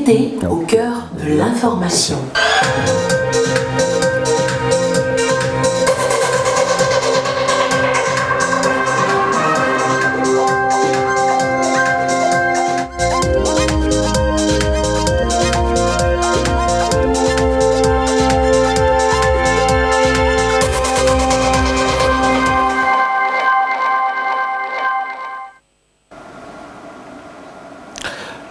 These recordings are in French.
vérité au cœur de l'information.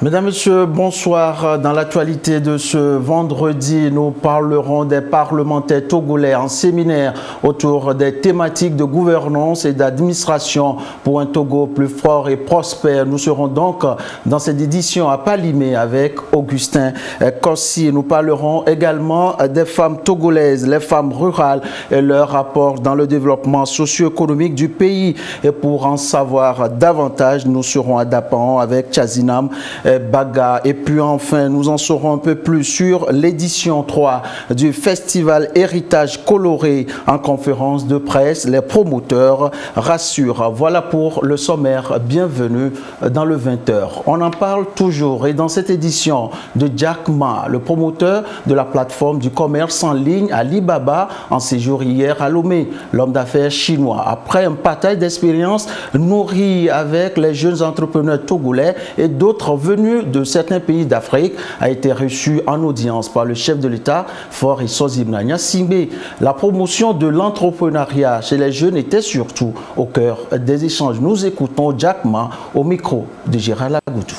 Mesdames, Messieurs, bonsoir. Dans l'actualité de ce vendredi, nous parlerons des parlementaires togolais en séminaire autour des thématiques de gouvernance et d'administration pour un Togo plus fort et prospère. Nous serons donc dans cette édition à Palimé avec Augustin Kossi. Nous parlerons également des femmes togolaises, les femmes rurales et leur rapport dans le développement socio-économique du pays. Et pour en savoir davantage, nous serons à Dapan avec Chazinam Baga. Et puis enfin, nous en saurons un peu plus sur l'édition 3 du festival Héritage Coloré. En conférence de presse, les promoteurs rassurent. Voilà pour le sommaire. Bienvenue dans le 20h. On en parle toujours et dans cette édition de Jack Ma, le promoteur de la plateforme du commerce en ligne Alibaba, en séjour hier à Lomé. L'homme d'affaires chinois, après un partage d'expériences nourri avec les jeunes entrepreneurs togolais et d'autres venus de certains pays d'Afrique, a été reçu en audience par le chef de l'État, Faure Issozimna Gnassingbé. La promotion de l'entrepreneuriat chez les jeunes était surtout au cœur des échanges. Nous écoutons Jack Ma au micro de Gérald Lagoutou.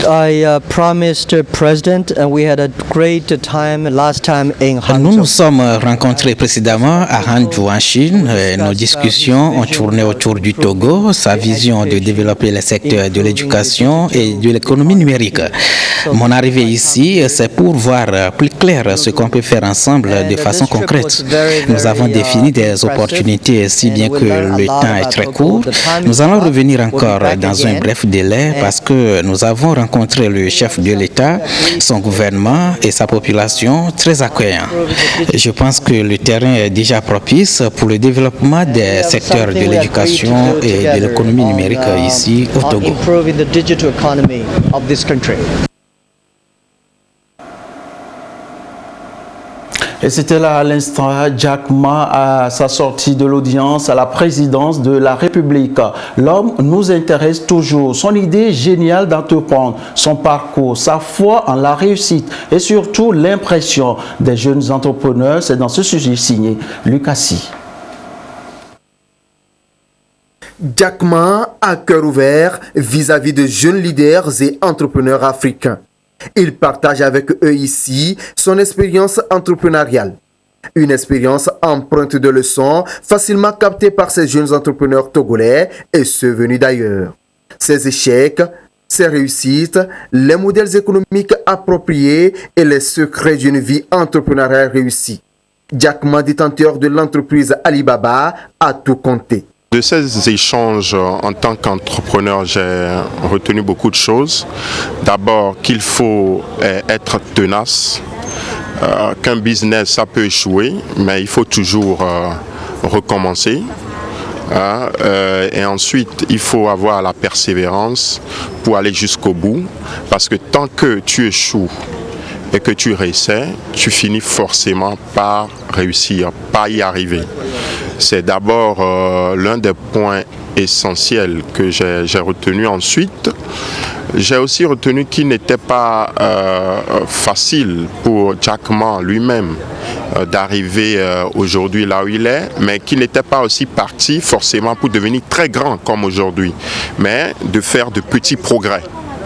I promised the president, and we had a great time last time in Hangzhou. Nous nous sommes rencontrés précédemment à Hangzhou en Chine. Nos discussions ont tourné autour du Togo, sa vision de développer les secteurs de l'éducation et de l'économie numérique. Mon arrivée ici, c'est pour voir plus clair ce qu'on peut faire ensemble de façon concrète. Nous avons défini des opportunités, si bien que le temps est très court. Nous allons revenir encore dans un bref délai parce que nous avons rencontré le chef de l'État, son gouvernement et sa population très accueillants. Je pense que le terrain est déjà propice pour le développement des secteurs de l'éducation et de l'économie numérique ici au Togo. Et c'était là à l'instant Jack Ma à sa sortie de l'audience à la présidence de la République. L'homme nous intéresse toujours. Son idée géniale d'entreprendre, son parcours, sa foi en la réussite et surtout l'impression des jeunes entrepreneurs. C'est dans ce sujet signé Lucas Si. Jack Ma a cœur ouvert vis-à-vis de jeunes leaders et entrepreneurs africains. Il partage avec eux ici son expérience entrepreneuriale. Une expérience empreinte de leçons facilement captée par ces jeunes entrepreneurs togolais et ceux venus d'ailleurs. Ses échecs, ses réussites, les modèles économiques appropriés et les secrets d'une vie entrepreneuriale réussie. Jack Ma, détenteur de l'entreprise Alibaba, a tout compté. De ces échanges, en tant qu'entrepreneur, j'ai retenu beaucoup de choses. D'abord, qu'il faut être tenace, qu'un business, ça peut échouer, mais il faut toujours recommencer. Et ensuite, il faut avoir la persévérance pour aller jusqu'au bout, parce que tant que tu échoues et que tu réessais, tu finis forcément par réussir, par y arriver. C'est d'abord l'un des points essentiels que j'ai retenu. Ensuite, j'ai aussi retenu qu'il n'était pas facile pour Jack Ma lui-même d'arriver aujourd'hui là où il est, mais qu'il n'était pas aussi parti forcément pour devenir très grand comme aujourd'hui, mais de faire de petits progrès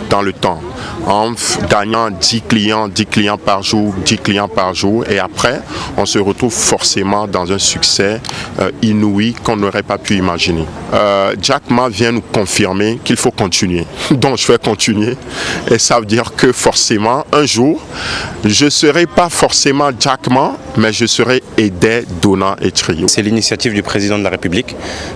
dans le temps, en gagnant 10 clients par jour, et après, on se retrouve forcément dans un succès inouï qu'on n'aurait pas pu imaginer. Jack Ma vient nous confirmer qu'il faut continuer, donc je vais continuer, et ça veut dire que forcément, un jour, je ne serai pas forcément Jack Ma, mais je serai aidé, donnant et trio. C'est l'initiative du président de la République.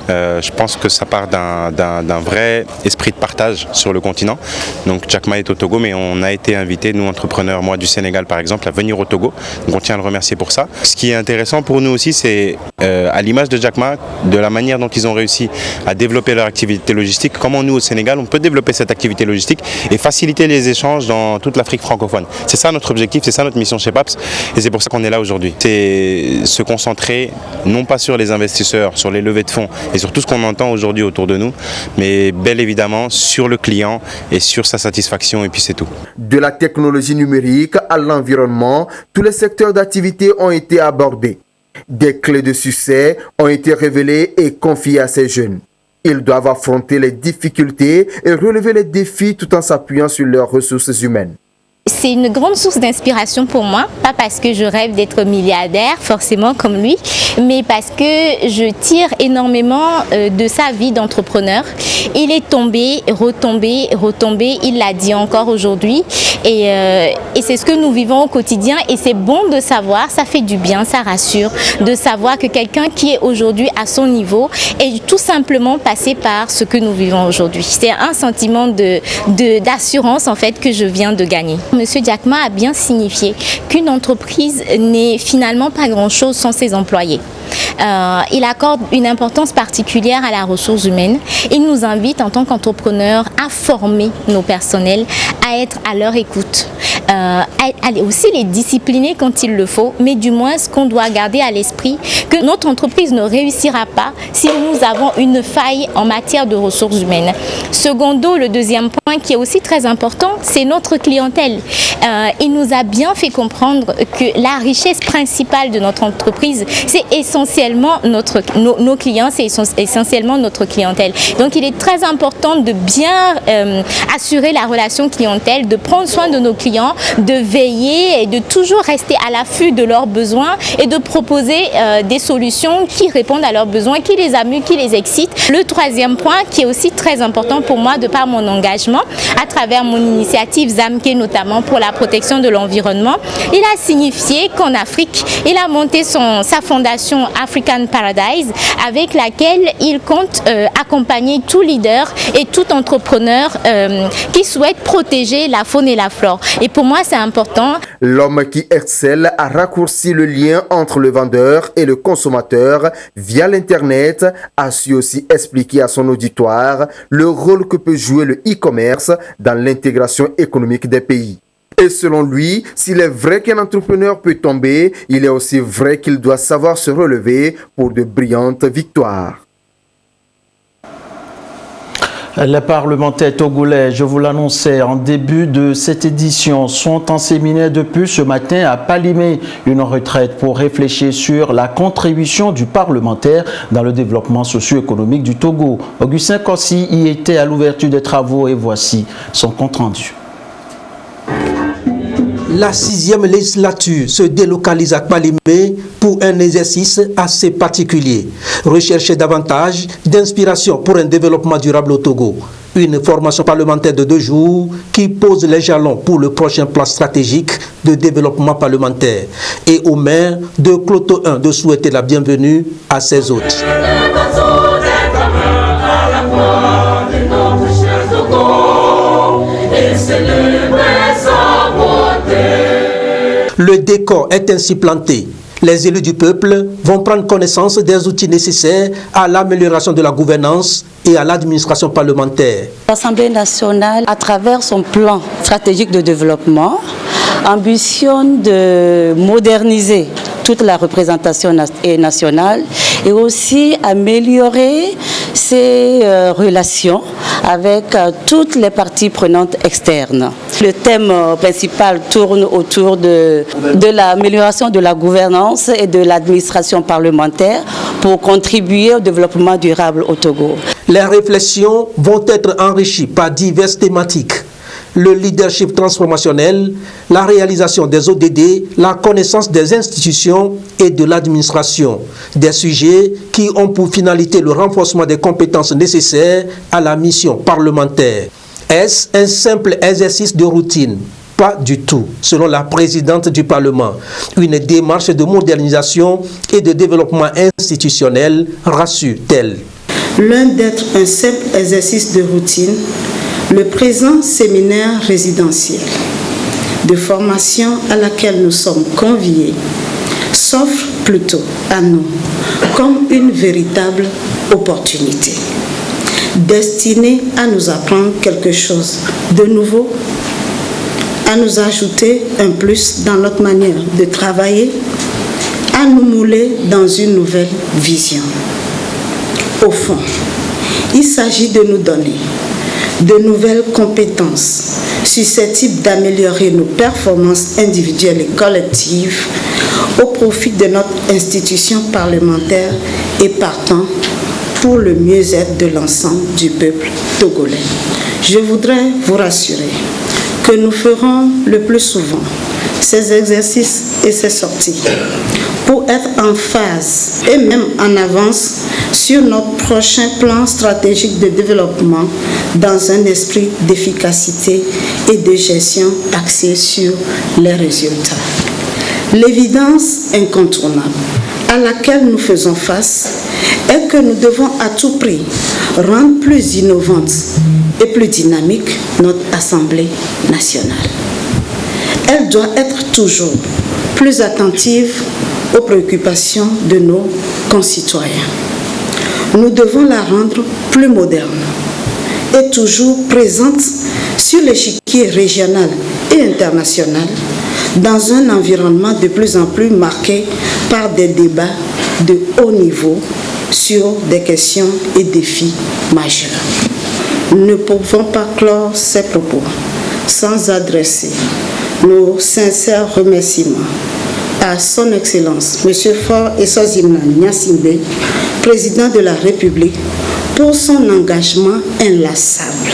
Je pense que ça part d'un vrai esprit de partage sur le continent. Donc Jack Ma est au Togo, mais on a été invités, nous entrepreneurs, moi du Sénégal par exemple, à venir au Togo. Donc on tient à le remercier pour ça. Ce qui est intéressant pour nous aussi, c'est à l'image de Jack Ma, de la manière dont ils ont réussi à développer leur activité logistique, comment nous au Sénégal, on peut développer cette activité logistique et faciliter les échanges dans toute l'Afrique francophone. C'est ça notre objectif, c'est ça notre mission chez PAPS et c'est pour ça qu'on est là aujourd'hui. C'est se concentrer non pas sur les investisseurs, sur les levées de fonds et sur tout ce qu'on entend aujourd'hui autour de nous, mais bel évidemment sur le client et sur sa satisfaction et puis c'est tout. De la technologie numérique à l'environnement, tous les secteurs d'activité ont été abordés. Des clés de succès ont été révélées et confiées à ces jeunes. Ils doivent affronter les difficultés et relever les défis tout en s'appuyant sur leurs ressources humaines. C'est une grande source d'inspiration pour moi, pas parce que je rêve d'être milliardaire, forcément comme lui, mais parce que je tire énormément de sa vie d'entrepreneur. Il est tombé, retombé, retombé, il l'a dit encore aujourd'hui, et c'est ce que nous vivons au quotidien, et c'est bon de savoir, ça fait du bien, ça rassure, de savoir que quelqu'un qui est aujourd'hui à son niveau est tout simplement passé par ce que nous vivons aujourd'hui. C'est un sentiment d'assurance en fait que je viens de gagner. Monsieur Jack Ma a bien signifié qu'une entreprise n'est finalement pas grand-chose sans ses employés. Il accorde une importance particulière à la ressource humaine. Il nous invite en tant qu'entrepreneurs à former nos personnels, à être à leur écoute, à aussi les discipliner quand il le faut, mais du moins ce qu'on doit garder à l'esprit, que notre entreprise ne réussira pas si nous avons une faille en matière de ressources humaines. Secondo, le deuxième point qui est aussi très important, c'est notre clientèle. Il nous a bien fait comprendre que la richesse principale de notre entreprise, c'est essentiellement nos clients, c'est essentiellement notre clientèle. Donc il est très important de bien assurer la relation clientèle, de prendre soin de nos clients, de veiller et de toujours rester à l'affût de leurs besoins et de proposer des solutions qui répondent à leurs besoins, qui les amusent, qui les excitent. Le troisième point qui est aussi très important pour moi de par mon engagement, à travers mon initiative ZAMKE notamment pour la protection de l'environnement, il a signifié qu'en Afrique, il a monté sa fondation African Paradise avec laquelle il compte accompagner tout leader et tout entrepreneur qui souhaite protéger la faune et la flore. Et pour moi, c'est important. L'homme qui excelle a raccourci le lien entre le vendeur et le consommateur via l'Internet, a su aussi expliquer à son auditoire le rôle que peut jouer le e-commerce dans l'intégration économique des pays. Et selon lui, s'il est vrai qu'un entrepreneur peut tomber, il est aussi vrai qu'il doit savoir se relever pour de brillantes victoires. Les parlementaires togolais, je vous l'annonçais en début de cette édition, sont en séminaire depuis ce matin à Palimé, une retraite pour réfléchir sur la contribution du parlementaire dans le développement socio-économique du Togo. Augustin Kossi y était à l'ouverture des travaux et voici son compte-rendu. La 6e législature se délocalise à Palimé pour un exercice assez particulier. Rechercher davantage d'inspiration pour un développement durable au Togo. Une formation parlementaire de 2 jours qui pose les jalons pour le prochain plan stratégique de développement parlementaire. Et au maire de Cloto 1 de souhaiter la bienvenue à ses hôtes. Le décor est ainsi planté. Les élus du peuple vont prendre connaissance des outils nécessaires à l'amélioration de la gouvernance et à l'administration parlementaire. L'Assemblée nationale, à travers son plan stratégique de développement, ambitionne de moderniser toute la représentation nationale et aussi améliorer ses relations avec toutes les parties prenantes externes. Le thème principal tourne autour de l'amélioration de la gouvernance et de l'administration parlementaire pour contribuer au développement durable au Togo. Les réflexions vont être enrichies par diverses thématiques. Le leadership transformationnel, la réalisation des ODD, la connaissance des institutions et de l'administration. Des sujets qui ont pour finalité le renforcement des compétences nécessaires à la mission parlementaire. Est-ce un simple exercice de routine? Pas du tout, selon la présidente du Parlement. Une démarche de modernisation et de développement institutionnel, rassure-t-elle. Loin d'être un simple exercice de routine, le présent séminaire résidentiel de formation à laquelle nous sommes conviés s'offre plutôt à nous comme une véritable opportunité, destinée à nous apprendre quelque chose de nouveau, à nous ajouter un plus dans notre manière de travailler, à nous mouler dans une nouvelle vision. Au fond, il s'agit de nous donner de nouvelles compétences susceptibles d'améliorer nos performances individuelles et collectives au profit de notre institution parlementaire et partant pour le mieux-être de l'ensemble du peuple togolais. Je voudrais vous rassurer que nous ferons le plus souvent ces exercices et ces sorties pour être en phase et même en avance sur notre prochain plan stratégique de développement dans un esprit d'efficacité et de gestion axé sur les résultats. L'évidence incontournable à laquelle nous faisons face est que nous devons à tout prix rendre plus innovante et plus dynamique notre Assemblée nationale. Elle doit être toujours plus attentive aux préoccupations de nos concitoyens. Nous devons la rendre plus moderne et toujours présente sur l'échiquier régional et international dans un environnement de plus en plus marqué par des débats de haut niveau sur des questions et défis majeurs. Nous ne pouvons pas clore ces propos sans adresser nos sincères remerciements à son Excellence, M. Faure Essoazina Gnassingbé, président de la République, pour son engagement inlassable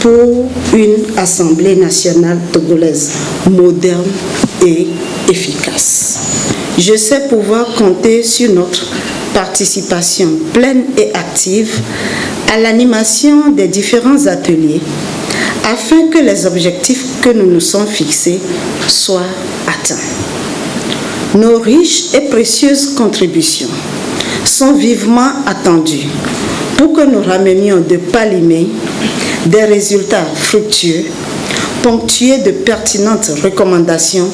pour une Assemblée nationale togolaise moderne et efficace. Je sais pouvoir compter sur notre participation pleine et active à l'animation des différents ateliers afin que les objectifs que nous nous sommes fixés soient atteints. Nos riches et précieuses contributions sont vivement attendues pour que nous ramenions de Palimé des résultats fructueux, ponctués de pertinentes recommandations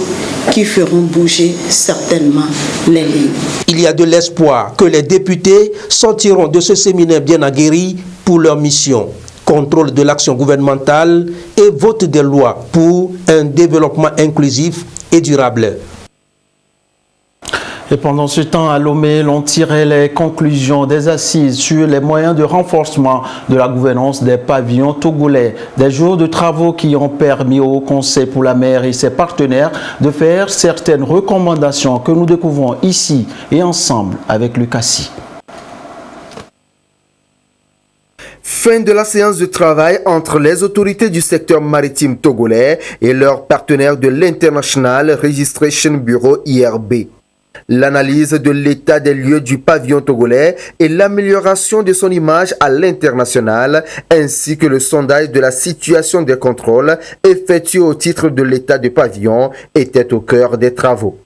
qui feront bouger certainement les lignes. Il y a de l'espoir que les députés sortiront de ce séminaire bien aguerri pour leur mission. Contrôle de l'action gouvernementale et vote des lois pour un développement inclusif et durable. Et pendant ce temps, à Lomé, l'on tirait les conclusions des assises sur les moyens de renforcement de la gouvernance des pavillons togolais. Des jours de travaux qui ont permis au Conseil pour la mer et ses partenaires de faire certaines recommandations que nous découvrons ici et ensemble avec Lucassi. Fin de la séance de travail entre les autorités du secteur maritime togolais et leurs partenaires de l'International Registration Bureau IRB. L'analyse de l'état des lieux du pavillon togolais et l'amélioration de son image à l'international, ainsi que le sondage de la situation des contrôles effectués au titre de l'état du pavillon étaient au cœur des travaux.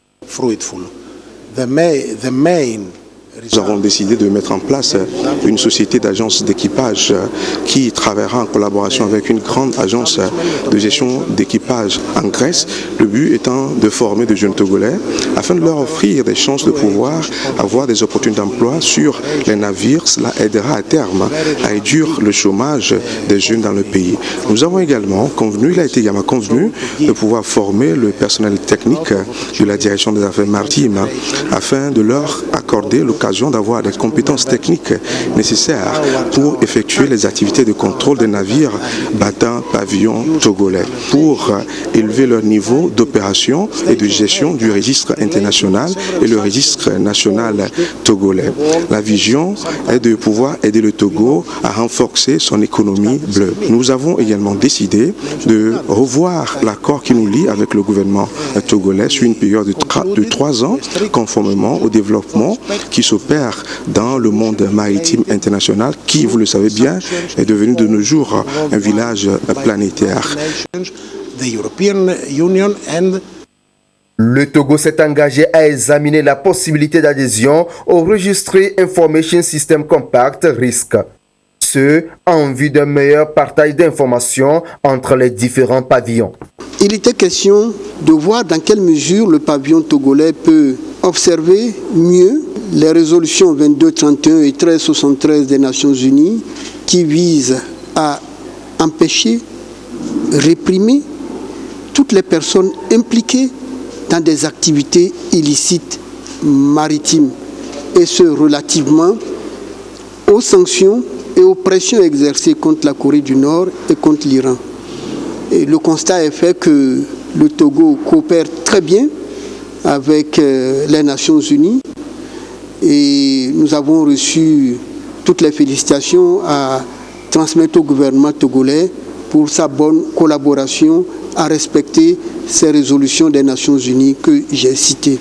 Nous avons décidé de mettre en place une société d'agence d'équipage qui travaillera en collaboration avec une grande agence de gestion d'équipage en Grèce. Le but étant de former de jeunes Togolais afin de leur offrir des chances de pouvoir avoir des opportunités d'emploi sur les navires. Cela aidera à terme à réduire le chômage des jeunes dans le pays. Nous avons également convenu, il a été également convenu de pouvoir former le personnel technique de la direction des affaires maritimes afin de leur accorder l'occasion d'avoir des compétences techniques nécessaires pour effectuer les activités de contrôle des navires battant pavillon togolais, pour élever leur niveau d'opération et de gestion du registre international et le registre national togolais. La vision est de pouvoir aider le Togo à renforcer son économie bleue. Nous avons également décidé de revoir l'accord qui nous lie avec le gouvernement togolais sur une période de 3 ans, conformément au développement qui s'opère dans le monde maritime international qui, vous le savez bien, est devenu de nos jours un village planétaire. the European Union and le Togo s'est engagé à examiner la possibilité d'adhésion au Registry Information System Compact RISC, ce en vue d'un meilleur partage d'informations entre les différents pavillons. Il était question de voir dans quelle mesure le pavillon togolais peut observer mieux les résolutions 2231 et 1373 des Nations Unies qui visent à empêcher, réprimer toutes les personnes impliquées dans des activités illicites maritimes, et ce relativement aux sanctions et aux pressions exercées contre la Corée du Nord et contre l'Iran. Et le constat est fait que le Togo coopère très bien avec les Nations Unies et nous avons reçu toutes les félicitations à transmettre au gouvernement togolais pour sa bonne collaboration à respecter ces résolutions des Nations Unies que j'ai citées.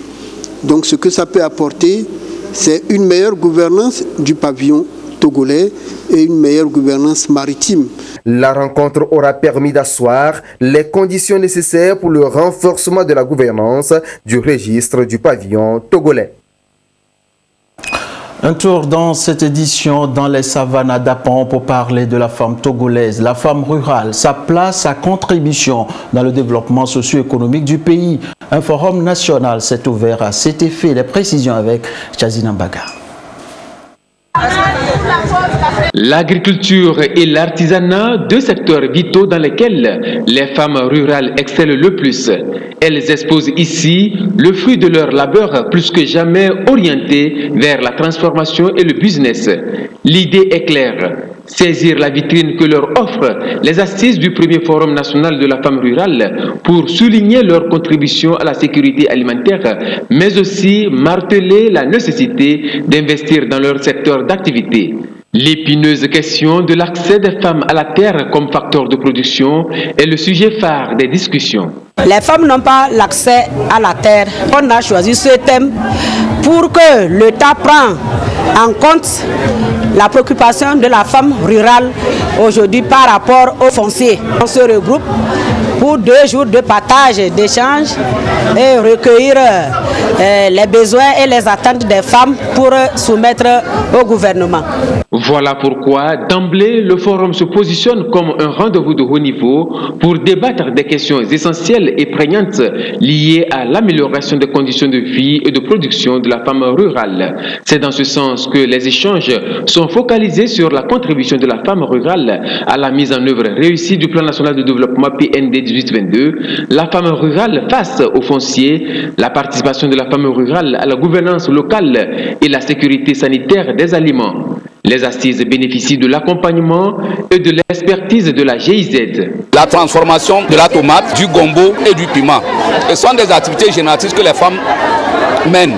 Donc ce que ça peut apporter, c'est une meilleure gouvernance du pavillon togolais et une meilleure gouvernance maritime. La rencontre aura permis d'asseoir les conditions nécessaires pour le renforcement de la gouvernance du registre du pavillon togolais. Un tour dans cette édition dans les savanes d'Apan pour parler de la femme togolaise, la femme rurale, sa place, sa contribution dans le développement socio-économique du pays. Un forum national s'est ouvert à cet effet. Les précisions avec Chazina Mbaga. L'agriculture et l'artisanat, deux secteurs vitaux dans lesquels les femmes rurales excellent le plus. Elles exposent ici le fruit de leur labeur plus que jamais orienté vers la transformation et le business. L'idée est claire. Saisir la vitrine que leur offrent les assises du premier forum national de la femme rurale pour souligner leur contribution à la sécurité alimentaire, mais aussi marteler la nécessité d'investir dans leur secteur d'activité. L'épineuse question de l'accès des femmes à la terre comme facteur de production est le sujet phare des discussions. Les femmes n'ont pas l'accès à la terre. On a choisi ce thème pour que l'État prenne en compte la préoccupation de la femme rurale aujourd'hui par rapport au foncier. On se regroupe pour 2 jours de partage, d'échange et recueillir les besoins et les attentes des femmes pour soumettre au gouvernement. Voilà pourquoi, d'emblée, le forum se positionne comme un rendez-vous de haut niveau pour débattre des questions essentielles et prégnantes liées à l'amélioration des conditions de vie et de production de la femme rurale. C'est dans ce sens que les échanges sont focalisés sur la contribution de la femme rurale à la mise en œuvre réussie du plan national de développement PND 1822, la femme rurale face au foncier, la participation de la femme rurale à la gouvernance locale et la sécurité sanitaire des aliments. Les assises bénéficient de l'accompagnement et de l'expertise de la GIZ. La transformation de la tomate, du gombo et du piment. Ce sont des activités génératrices que les femmes mènent.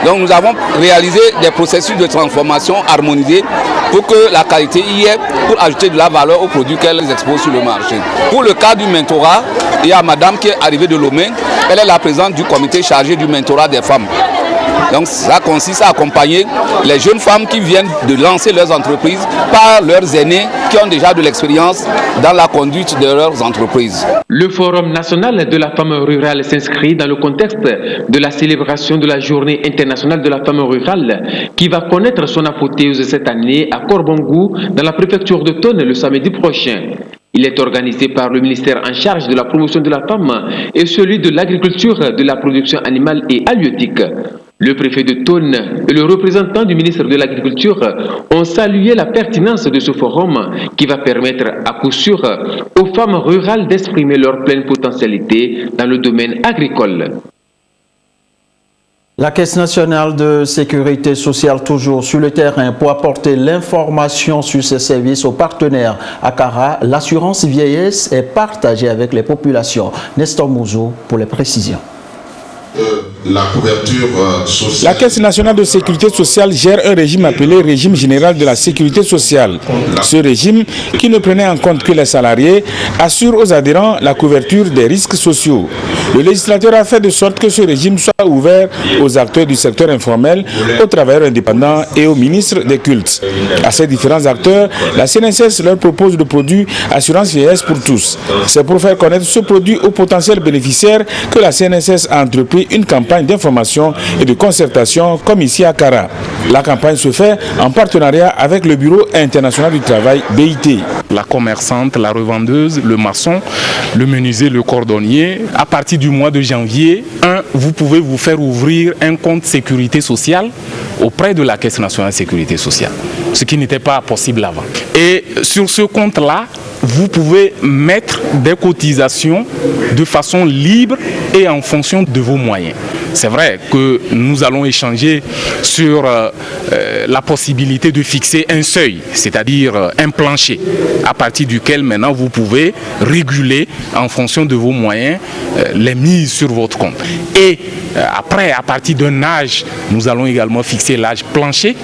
Donc nous avons réalisé des processus de transformation harmonisés pour que la qualité y ait, pour ajouter de la valeur aux produits qu'elles exposent sur le marché. Pour le cas du mentorat, il y a madame qui est arrivée de Lomé. Elle est la présidente du comité chargé du mentorat des femmes. Donc ça consiste à accompagner les jeunes femmes qui viennent de lancer leurs entreprises par leurs aînés qui ont déjà de l'expérience dans la conduite de leurs entreprises. Le Forum national de la femme rurale s'inscrit dans le contexte de la célébration de la Journée internationale de la femme rurale qui va connaître son apothéose cette année à Korbongou dans la préfecture de Tonne le samedi prochain. Il est organisé par le ministère en charge de la promotion de la femme et celui de l'agriculture, de la production animale et halieutique. Le préfet de Tonne et le représentant du ministre de l'Agriculture ont salué la pertinence de ce forum qui va permettre à coup sûr aux femmes rurales d'exprimer leur pleine potentialité dans le domaine agricole. La Caisse nationale de sécurité sociale toujours sur le terrain pour apporter l'information sur ses services aux partenaires. À Kara, l'assurance vieillesse est partagée avec les populations. Nestor Mouzou pour les précisions. La couverture sociale. La Caisse nationale de sécurité sociale gère un régime appelé régime général de la sécurité sociale. Ce régime, qui ne prenait en compte que les salariés, assure aux adhérents la couverture des risques sociaux. Le législateur a fait de sorte que ce régime soit ouvert aux acteurs du secteur informel, aux travailleurs indépendants et aux ministres des cultes. À ces différents acteurs, la CNSS leur propose le produit Assurance Vieillesse pour tous. C'est pour faire connaître ce produit aux potentiels bénéficiaires que la CNSS a entrepris une campagne d'information et de concertation comme ici à Kara. La campagne se fait en partenariat avec le Bureau international du travail BIT. La commerçante, la revendeuse, le maçon, le menuisier, le cordonnier, à partir du mois de janvier, vous pouvez vous faire ouvrir un compte sécurité sociale auprès de la Caisse nationale de sécurité sociale, ce qui n'était pas possible avant. Et sur ce compte-là, vous pouvez mettre des cotisations de façon libre et en fonction de vos moyens. C'est vrai que nous allons échanger sur la possibilité de fixer un seuil, c'est-à-dire un plancher, à partir duquel maintenant vous pouvez réguler en fonction de vos moyens les mises sur votre compte. Et après, à partir d'un âge, nous allons également fixer l'âge plancher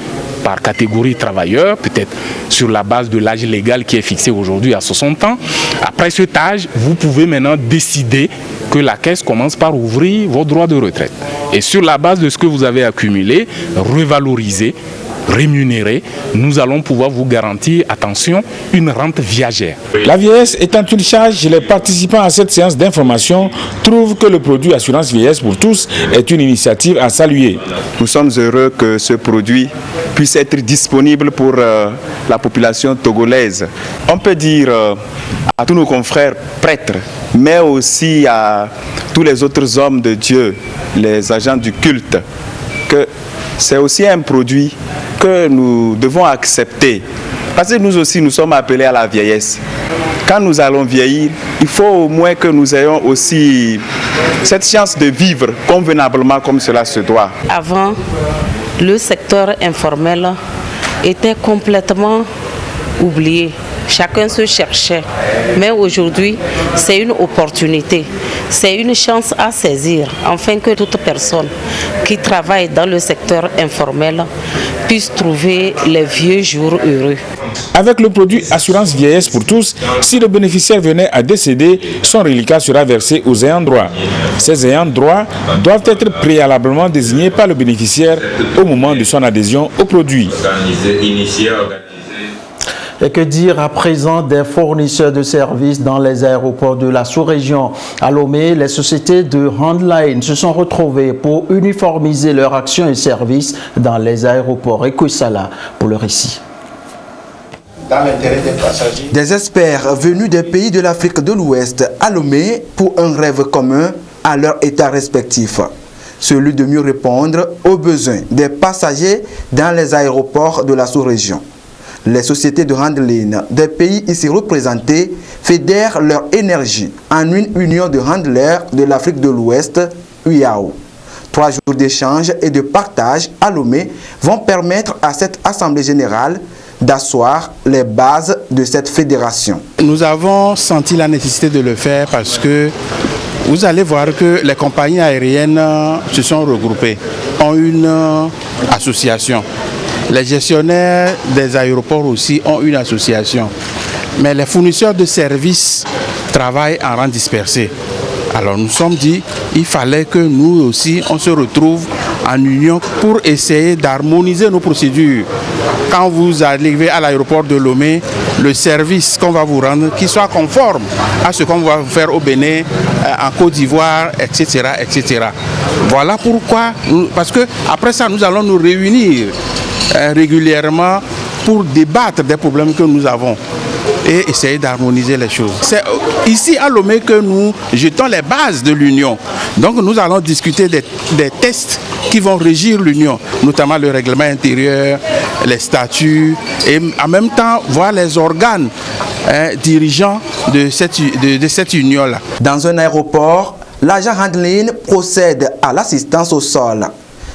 par catégorie travailleur, peut-être sur la base de l'âge légal qui est fixé aujourd'hui à 60 ans. Après cet âge, vous pouvez maintenant décider que la caisse commence par ouvrir vos droits de retraite. Et sur la base de ce que vous avez accumulé, revaloriser, rémunéré, nous allons pouvoir vous garantir, attention, une rente viagère. La vieillesse étant une charge, les participants à cette séance d'information trouvent que le produit Assurance Vieillesse pour tous est une initiative à saluer. Nous sommes heureux que ce produit puisse être disponible pour la population togolaise. On peut dire à tous nos confrères prêtres, mais aussi à tous les autres hommes de Dieu, les agents du culte, que c'est aussi un produit que nous devons accepter. Parce que nous aussi, nous sommes appelés à la vieillesse. Quand nous allons vieillir, il faut au moins que nous ayons aussi cette chance de vivre convenablement comme cela se doit. Avant, le secteur informel était complètement oublié. Chacun se cherchait. Mais aujourd'hui, c'est une opportunité. C'est une chance à saisir, afin que toute personne qui travaille dans le secteur informel puisse trouver les vieux jours heureux. Avec le produit Assurance Vieillesse pour tous, si le bénéficiaire venait à décéder, son reliquat sera versé aux ayants droit. Ces ayants droit doivent être préalablement désignés par le bénéficiaire au moment de son adhésion au produit. Et que dire à présent des fournisseurs de services dans les aéroports de la sous-région? À Lomé, les sociétés de Handline se sont retrouvées pour uniformiser leurs actions et services dans les aéroports. Ekoussala pour le récit. Dans l'intérêt des passagers. Des experts venus des pays de l'Afrique de l'Ouest à Lomé pour un rêve commun à leur état respectif. Celui de mieux répondre aux besoins des passagers dans les aéroports de la sous-région. Les sociétés de handling des pays ici représentés fédèrent leur énergie en une union de handlers de l'Afrique de l'Ouest, UIAO. 3 jours d'échange et de partage à Lomé vont permettre à cette Assemblée générale d'asseoir les bases de cette fédération. Nous avons senti la nécessité de le faire parce que vous allez voir que les compagnies aériennes se sont regroupées, ont une association. Les gestionnaires des aéroports aussi ont une association. Mais les fournisseurs de services travaillent en rang dispersé. Alors nous nous sommes dit qu'il fallait que nous aussi on se retrouve en union pour essayer d'harmoniser nos procédures. Quand vous arrivez à l'aéroport de Lomé, le service qu'on va vous rendre, qu'il soit conforme à ce qu'on va faire au Bénin, en Côte d'Ivoire, etc., etc. Voilà pourquoi, parce que après ça, nous allons nous réunir régulièrement pour débattre des problèmes que nous avons et essayer d'harmoniser les choses. C'est ici à Lomé que nous jetons les bases de l'Union. Donc nous allons discuter des tests qui vont régir l'Union, notamment le règlement intérieur, les statuts et en même temps voir les organes dirigeants de cette union-là. Dans un aéroport, l'agent handling procède à l'assistance au sol,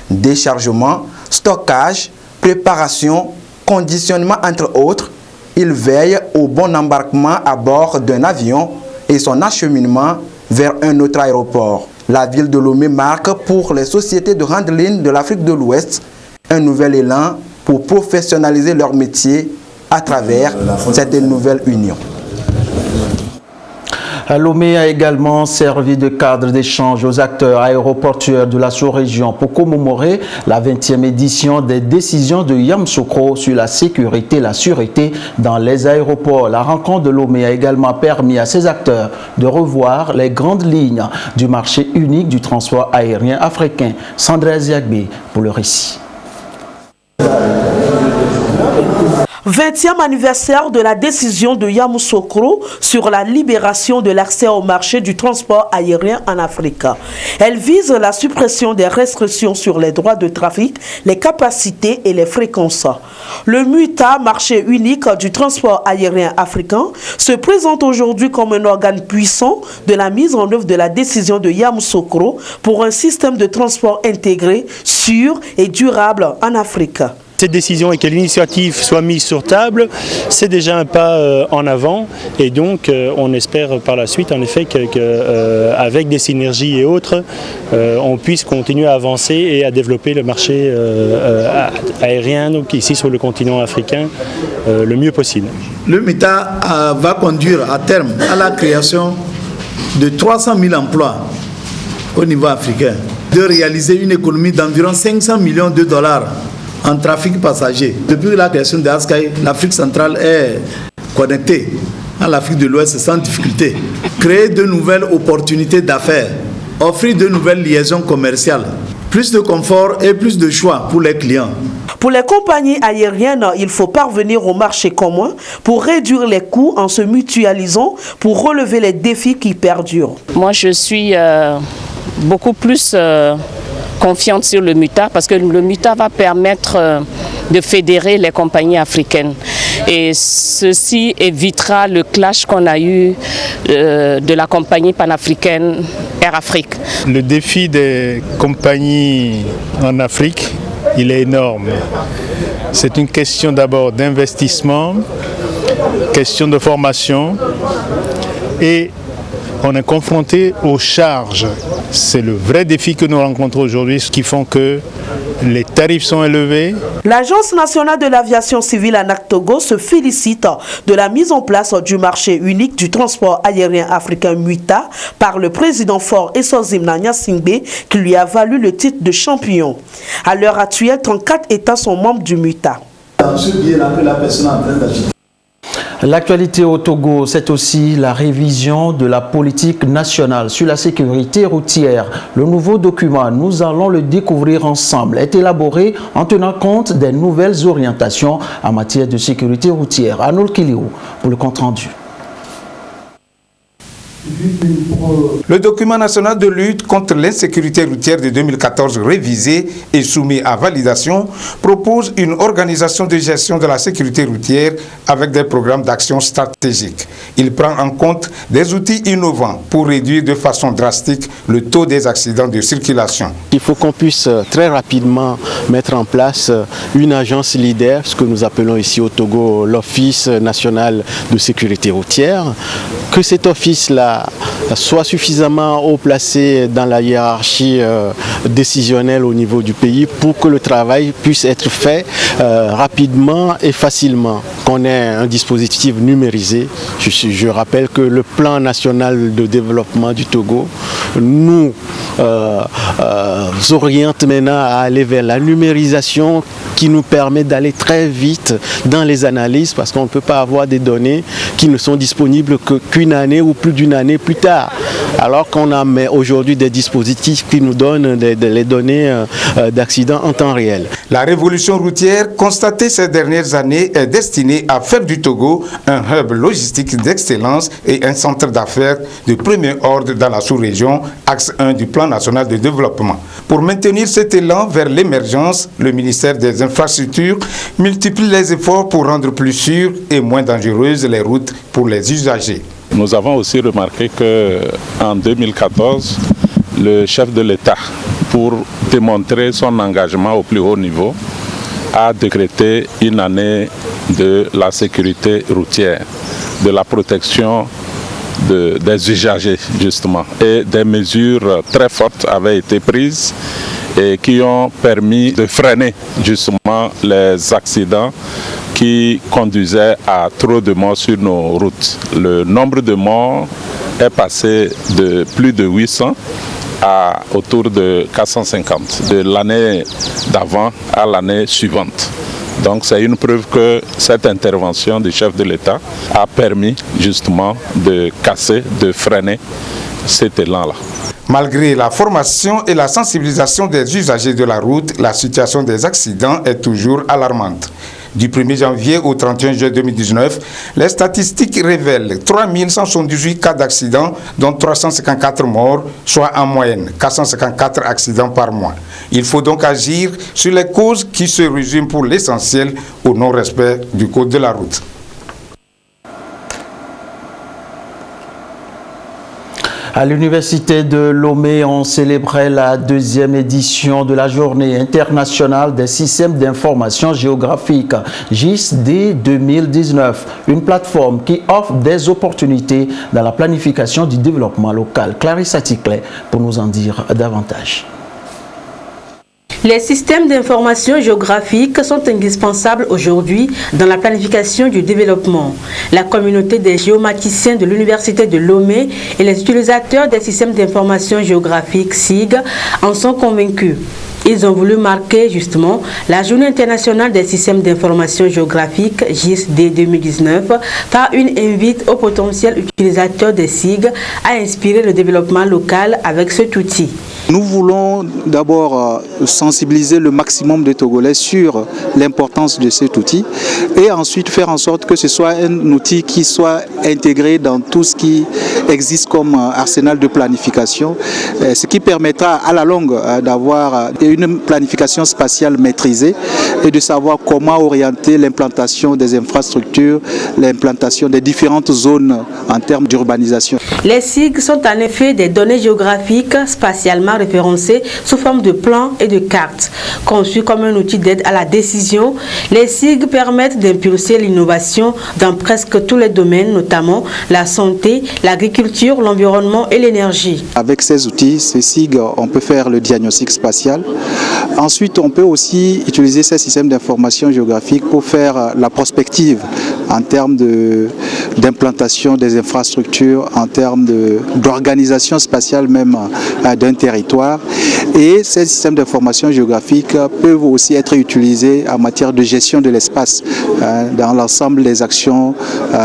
déchargement, stockage, préparation, conditionnement entre autres. Il veille au bon embarquement à bord d'un avion et son acheminement vers un autre aéroport. La ville de Lomé marque pour les sociétés de handling de l'Afrique de l'Ouest un nouvel élan pour professionnaliser leur métier à travers cette nouvelle union. Lomé a également servi de cadre d'échange aux acteurs aéroportuaires de la sous-région pour commémorer la 20e édition des décisions de Yamoussoukro sur la sécurité et la sûreté dans les aéroports. La rencontre de Lomé a également permis à ces acteurs de revoir les grandes lignes du marché unique du transport aérien africain. Sandra Ziagbe pour le récit. 20e anniversaire de la décision de Yamoussoukro sur la libération de l'accès au marché du transport aérien en Afrique. Elle vise la suppression des restrictions sur les droits de trafic, les capacités et les fréquences. Le MUTA, marché unique du transport aérien africain, se présente aujourd'hui comme un organe puissant de la mise en œuvre de la décision de Yamoussoukro pour un système de transport intégré, sûr et durable en Afrique. Cette décision et que l'initiative soit mise sur table, c'est déjà un pas en avant et donc on espère par la suite en effet qu'avec des synergies et autres, on puisse continuer à avancer et à développer le marché aérien donc ici sur le continent africain le mieux possible. Le MUTA va conduire à terme à la création de 300 000 emplois au niveau africain, de réaliser une économie d'environ 500 millions de dollars en trafic passager. Depuis la création de ASKAI, l'Afrique centrale est connectée à l'Afrique de l'Ouest sans difficulté. Créer de nouvelles opportunités d'affaires, offrir de nouvelles liaisons commerciales, plus de confort et plus de choix pour les clients. Pour les compagnies aériennes, il faut parvenir au marché commun pour réduire les coûts en se mutualisant pour relever les défis qui perdurent. Moi, je suis beaucoup plus confiante sur le MUTA parce que le MUTA va permettre de fédérer les compagnies africaines et ceci évitera le clash qu'on a eu de la compagnie panafricaine Air Afrique. Le défi des compagnies en Afrique, il est énorme. C'est une question d'abord d'investissement, question de formation et on est confronté aux charges. C'est le vrai défi que nous rencontrons aujourd'hui, ce qui font que les tarifs sont élevés. L'Agence nationale de l'aviation civile ANAC-Togo se félicite de la mise en place du marché unique du transport aérien africain MUTA par le président Faure Essozimna Gnassingbé qui lui a valu le titre de champion. À l'heure actuelle, 34 États sont membres du MUTA. L'actualité au Togo, c'est aussi la révision de la politique nationale sur la sécurité routière. Le nouveau document, nous allons le découvrir ensemble, est élaboré en tenant compte des nouvelles orientations en matière de sécurité routière. Arnold Kiliou pour le compte-rendu. Le document national de lutte contre l'insécurité routière de 2014 révisé et soumis à validation propose une organisation de gestion de la sécurité routière avec des programmes d'action stratégiques. Il prend en compte des outils innovants pour réduire de façon drastique le taux des accidents de circulation. Il faut qu'on puisse très rapidement mettre en place une agence leader, ce que nous appelons ici au Togo l'Office national de sécurité routière, que cet office-là soit suffisamment haut placé dans la hiérarchie décisionnelle au niveau du pays pour que le travail puisse être fait rapidement et facilement, qu'on ait un dispositif numérisé. Je rappelle que le plan national de développement du Togo nous oriente maintenant à aller vers la numérisation qui nous permet d'aller très vite dans les analyses parce qu'on ne peut pas avoir des données qui ne sont disponibles qu'une année ou plus d'une année plus tard. Alors qu'on a aujourd'hui des dispositifs qui nous donnent les données d'accidents en temps réel. La révolution routière constatée ces dernières années est destinée à faire du Togo un hub logistique d'excellence et un centre d'affaires de premier ordre dans la sous-région, axe 1 du plan national de développement. Pour maintenir cet élan vers l'émergence, le ministère des Infrastructures multiplie les efforts pour rendre plus sûres et moins dangereuses les routes pour les usagers. Nous avons aussi remarqué qu'en 2014, le chef de l'État, pour démontrer son engagement au plus haut niveau, a décrété une année de la sécurité routière, de la protection des usagers justement. Et des mesures très fortes avaient été prises et qui ont permis de freiner justement les accidents qui conduisaient à trop de morts sur nos routes. Le nombre de morts est passé de plus de 800 à autour de 450, de l'année d'avant à l'année suivante. Donc c'est une preuve que cette intervention du chef de l'État a permis justement de casser, de freiner cet élan-là. Malgré la formation et la sensibilisation des usagers de la route, la situation des accidents est toujours alarmante. Du 1er janvier au 31 juin 2019, les statistiques révèlent 3178 cas d'accidents, dont 354 morts, soit en moyenne 454 accidents par mois. Il faut donc agir sur les causes qui se résument pour l'essentiel au non-respect du code de la route. À l'université de Lomé, on célébrait la 2e édition de la Journée internationale des systèmes d'information géographique, JISD 2019, une plateforme qui offre des opportunités dans la planification du développement local. Clarissa Ticlet pour nous en dire davantage. Les systèmes d'information géographique sont indispensables aujourd'hui dans la planification du développement. La communauté des géomaticiens de l'université de Lomé et les utilisateurs des systèmes d'information géographique SIG en sont convaincus. Ils ont voulu marquer justement la Journée internationale des systèmes d'information géographique JISD 2019 par une invite aux potentiels utilisateurs des SIG à inspirer le développement local avec cet outil. Nous voulons d'abord sensibiliser le maximum de Togolais sur l'importance de cet outil et ensuite faire en sorte que ce soit un outil qui soit intégré dans tout ce qui existe comme arsenal de planification, ce qui permettra à la longue d'avoir une planification spatiale maîtrisée et de savoir comment orienter l'implantation des infrastructures, l'implantation des différentes zones en termes d'urbanisation. Les SIG sont en effet des données géographiques spatialement référencées sous forme de plans et de cartes. Conçus comme un outil d'aide à la décision, les SIG permettent d'impulser l'innovation dans presque tous les domaines, notamment la santé, l'agriculture, l'environnement et l'énergie. Avec ces outils, ces SIG, on peut faire le diagnostic spatial. Ensuite, on peut aussi utiliser ces systèmes d'information géographique pour faire la prospective en termes d'implantation des infrastructures, en termes d'organisation spatiale même d'un territoire. Et ces systèmes d'information géographique peuvent aussi être utilisés en matière de gestion de l'espace dans l'ensemble des actions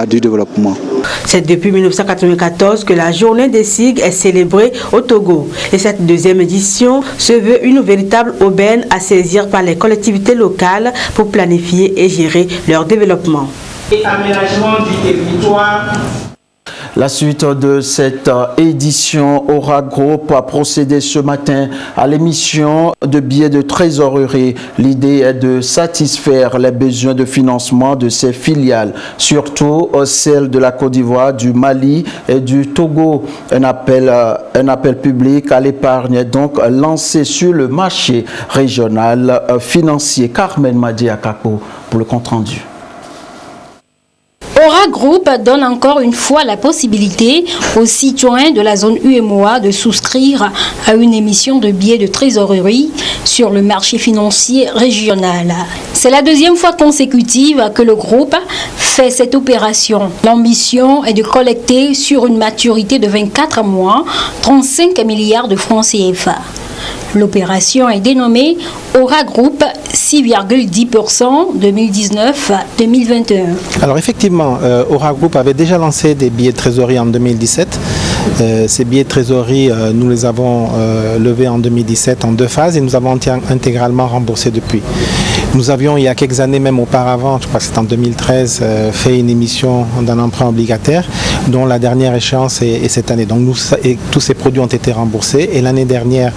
du développement. C'est depuis 1994 que la journée des SIG est célébrée au Togo. Et cette 2e édition se veut une véritable aubaine à saisir par les collectivités locales pour planifier et gérer leur développement. Et aménagement du territoire. La suite de cette édition, Aura Group a procédé ce matin à l'émission de billets de trésorerie. L'idée est de satisfaire les besoins de financement de ses filiales, surtout celles de la Côte d'Ivoire, du Mali et du Togo. Un appel public à l'épargne est donc lancé sur le marché régional financier. Carmen Madiakapo pour le compte-rendu. Aura Group donne encore une fois la possibilité aux citoyens de la zone UEMOA de souscrire à une émission de billets de trésorerie sur le marché financier régional. C'est la 2e fois consécutive que le groupe fait cette opération. L'ambition est de collecter sur une maturité de 24 mois 35 milliards de francs CFA. L'opération est dénommée Aura Group 6,10% 2019-2021. Alors effectivement, Aura Group avait déjà lancé des billets de trésorerie en 2017. Ces billets de trésorerie, nous les avons levés en 2017 en 2 phases et nous avons intégralement remboursé depuis. Nous avions, il y a quelques années, même auparavant, je crois que c'est en 2013, fait une émission d'un emprunt obligataire dont la dernière échéance est cette année. Donc tous ces produits ont été remboursés et l'année dernière,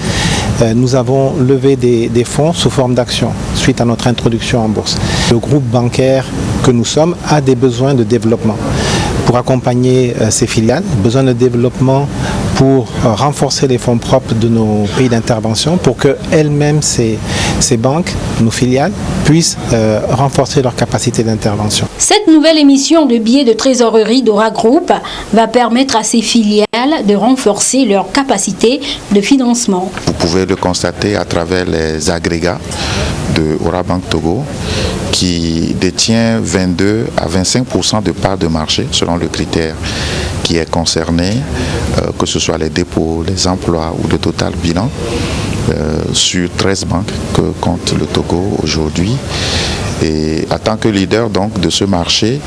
nous avons levé des fonds sous forme d'actions suite à notre introduction en bourse. Le groupe bancaire que nous sommes a des besoins de développement pour accompagner ses filiales, besoin de développement pour renforcer les fonds propres de nos pays d'intervention pour que elles-mêmes, ces banques, nos filiales, puissent renforcer leur capacité d'intervention. Cette nouvelle émission de billets de trésorerie d'Ora Group va permettre à ces filiales de renforcer leur capacité de financement. Vous pouvez le constater à travers les agrégats de Ora Bank Togo qui détient 22 à 25% de parts de marché selon le critère qui est concerné, que ce soit les dépôts, les emplois ou le total bilan, sur 13 banques que compte le Togo aujourd'hui. Et en tant que leader donc de ce marché,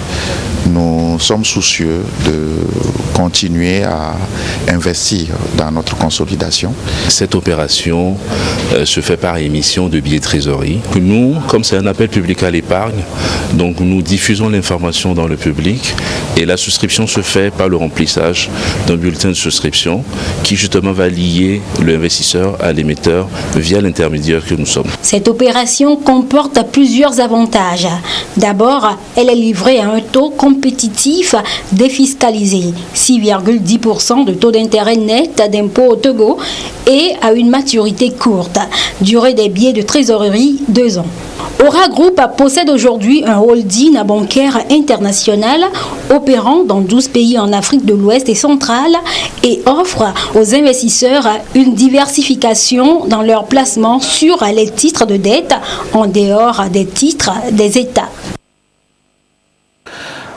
nous sommes soucieux de continuer à investir dans notre consolidation. Cette opération se fait par émission de billets de trésorerie. Nous, comme c'est un appel public à l'épargne, donc nous diffusons l'information dans le public et la souscription se fait par le remplissage d'un bulletin de souscription qui justement va lier l'investisseur à l'émetteur via l'intermédiaire que nous sommes. Cette opération comporte plusieurs avantages. D'abord, elle est livrée à un taux compétitif défiscalisé, 6,10% de taux d'intérêt net d'impôt au Togo et à une maturité courte, durée des billets de trésorerie 2 ans. Ora Group possède aujourd'hui un holding bancaire international opérant dans 12 pays en Afrique de l'Ouest et centrale et offre aux investisseurs une diversification dans leurs placements sur les titres de dette en dehors des titres des États.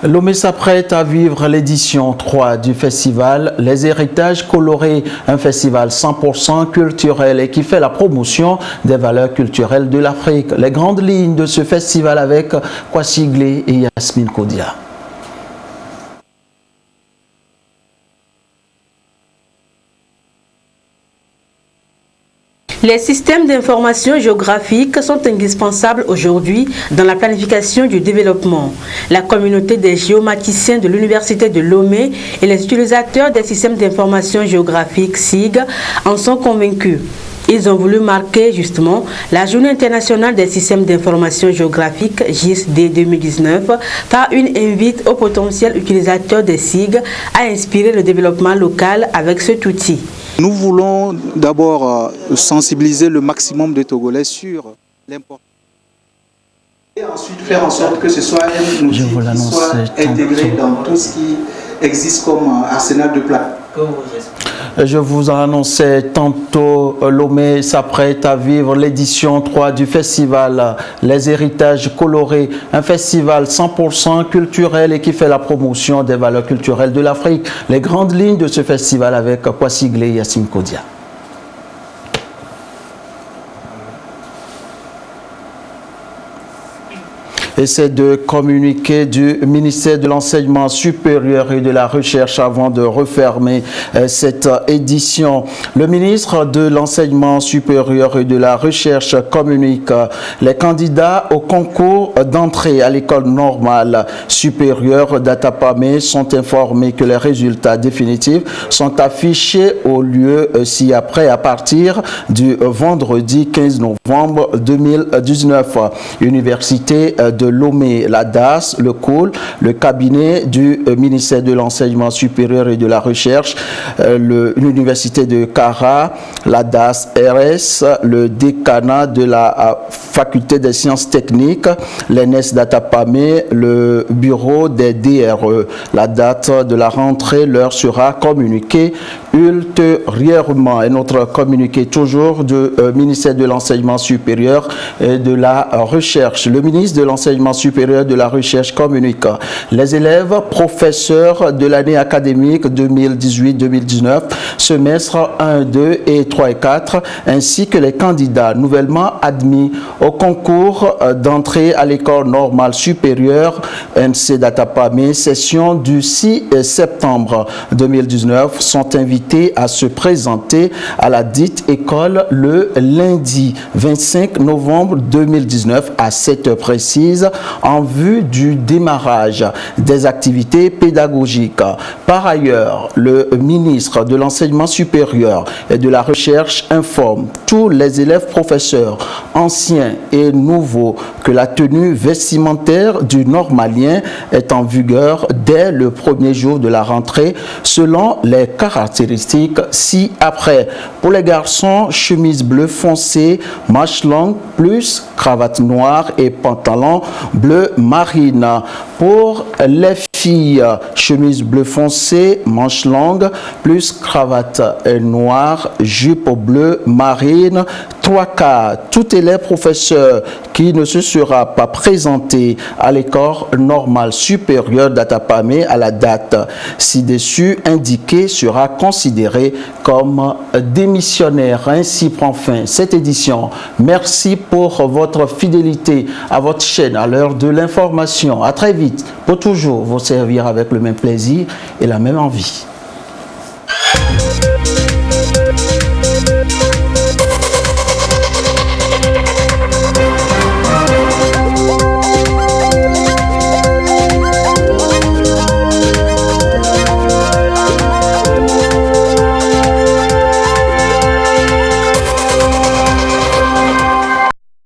Lomé s'apprête à vivre l'édition 3 du festival Les Héritages Colorés, un festival 100% culturel et qui fait la promotion des valeurs culturelles de l'Afrique. Les grandes lignes de ce festival avec Kwasi Glé et Yasmine Kodia. Les systèmes d'information géographique sont indispensables aujourd'hui dans la planification du développement. La communauté des géomaticiens de l'Université de Lomé et les utilisateurs des systèmes d'information géographique SIG en sont convaincus. Ils ont voulu marquer justement la Journée internationale des systèmes d'information géographique JISD 2019 par une invite aux potentiels utilisateurs des SIG à inspirer le développement local avec cet outil. Nous voulons d'abord sensibiliser le maximum de Togolais sur l'importance et ensuite faire en sorte que ce soit un outil qui soit intégré dans tout ce qui existe comme arsenal de plats. Je vous annonçais tantôt, Lomé s'apprête à vivre l'édition 3 du festival Les Héritages Colorés, un festival 100% culturel et qui fait la promotion des valeurs culturelles de l'Afrique. Les grandes lignes de ce festival avec Kwasi Glé et Yasmine Kodia. Et c'est de communiquer du ministère de l'Enseignement supérieur et de la Recherche avant de refermer cette édition. Le ministre de l'Enseignement supérieur et de la Recherche communique. Les candidats au concours d'entrée à l'école normale supérieure d'Atapamé sont informés que les résultats définitifs sont affichés au lieu ci-après à partir du vendredi 15 novembre 2019. Université de Lomé, la DAS, le COUL, le cabinet du ministère de l'Enseignement supérieur et de la Recherche, l'Université de Kara, la DAS RS, le décanat de la Faculté des sciences techniques, l'ENS d'Atapamé, le bureau des DRE. La date de la rentrée leur sera communiquée ultérieurement. Et notre communiqué toujours du ministère de l'Enseignement supérieur et de la Recherche. Le ministre de l'Enseignement supérieur de la Recherche communique. Les élèves professeurs de l'année académique 2018-2019, semestre 1, 2 et 3 et 4, ainsi que les candidats nouvellement admis au concours d'entrée à l'école normale supérieure NC d'Atapamé, session du 6 septembre 2019, sont invités à se présenter à la dite école le lundi 25 novembre 2019 à 7h précises remise en vue du démarrage des activités pédagogiques. Par ailleurs, le ministre de l'Enseignement supérieur et de la Recherche informe tous les élèves professeurs, anciens et nouveaux, que la tenue vestimentaire du normalien est en vigueur dès le premier jour de la rentrée selon les caractéristiques ci-après. Pour les garçons, chemise bleu foncé, manche longue plus cravate noire et pantalon bleu marine. Pour les filles, chemise bleu foncé, manche longue plus cravate noire, jupe bleu marine. 3 tout élève professeur qui ne se sera pas présenté à l'école normale supérieure d'Atapamé à la date ci-dessus indiquée sera considéré comme démissionnaire. Ainsi prend fin cette édition. Merci pour votre fidélité à votre chaîne à l'heure de l'information. À très vite pour toujours vous servir avec le même plaisir et la même envie.